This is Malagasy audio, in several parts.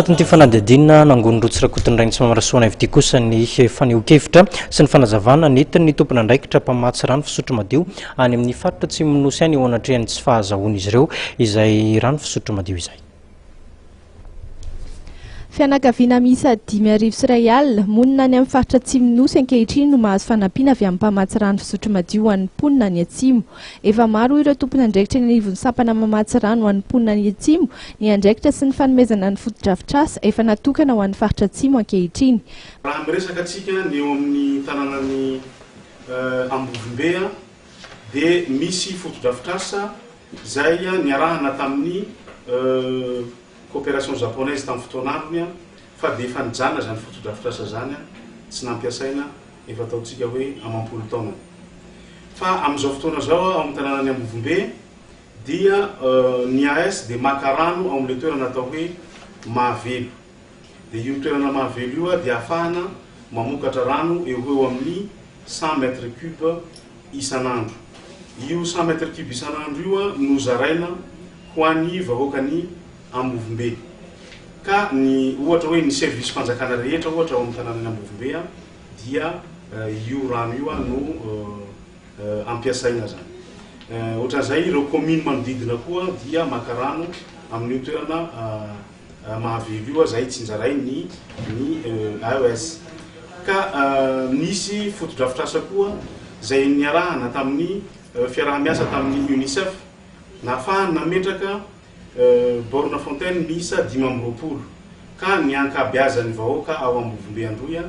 Anatin'ity fanadihadiana nangon'ny roa tsirakotiny rainy tsy mamarasoana ivy ity kosa ny faneho-kevitra sy ny fanazavana nentin'ny tompon'andraikitra mpamatsy rano fisotro madio any amin'ny faritra atsimo nosy any eo anatrehany tsy fahazahoana izy ireo izay rano fisotro madio izay. Fianakaviana miisa 5,000 monina any amin'ny faritra Atsimo nosy ankehitriny no mahazo fanampiana avy amin'ny mpamatsy rano fisotro madio ho an'ny mponina any Atsimo. Efa maro ireo tompon'andraikitra ny anivon'ny sampana mamatsy rano ho an'ny mponina any Atsimo, ny andraikitra sy ny fanomezana ny fotodrafitrasa efa natokana ho an'ny faritra Atsimo ankehitriny. Raha miresaka atsika ny eo amin'ny tanànan'ny Ambovombe dia misy fotodrafitrasa izay niarahana tamin'ny coopération japonaise tamin'ny fotoanandrony fa dia efa nijana zany fotodrafitrasa zany tsy nampiasaina efa ataontsika hoe amampolo taona. Fa amin'izao fotoana zao ao amin'ny tanànan'ny Ambovombe dia ny AS dia maka rano ao amin'ilay toerana atao hoe Mahavelo. Dia io toerana Mahavelo io dia ahafahana mamokatra rano eo amin'ny 100 mètres cubes isanandro. Io 100 mètres cubes isanandro io no zaraina ho an'ny vahoakany Ambovombe. Ka ny ohatra hoe ny service fanjakana rehetra ohatra ao amin'ny tanànan'ny Ambovombe dia io rano io no ampiasaina zany. Ohatran'izay ireo commune manodidina koa dia maka rano amin'ny toerana Mahavelo io izay tsinjaray ny AES. Ka nisy fotodrafitrasa koa izay niarahana tamin'ny fiaraha-miasa tamin'ny UNICEF nahafahana nametraka borne fontaine miisa 520 ka ny ankabeazan'ny vahoaka ao Ambovombe androy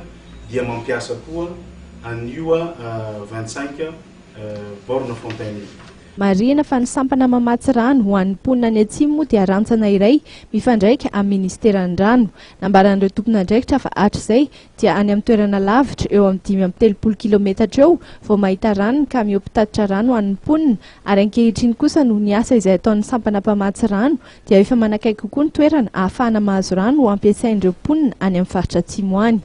dia mampiasa koa an'io 25 borne fontaine. Marihana fa ny sampana mamatsy rano ho an'ny mponina any Atsimo dia rantsana iray mifandraika amin'ny ministeran'ny rano. Nambaran'ireo tompon'andraikitra fa hatr'izay dia any amin'ny toerana lavitra eo amin'ny 5-30 kilometatra eo vao mahita rano ka mihoa-pitatitra rano ho an'ny mponina, ary ankehitriny kosa no ny asa izay ataon'ny sampana mpamatsy rano dia efa manakaiky kokoa ny toerana ahafahana mahazo rano ho ampiasain'ireo mponina any amin'ny faritra Atsimo any.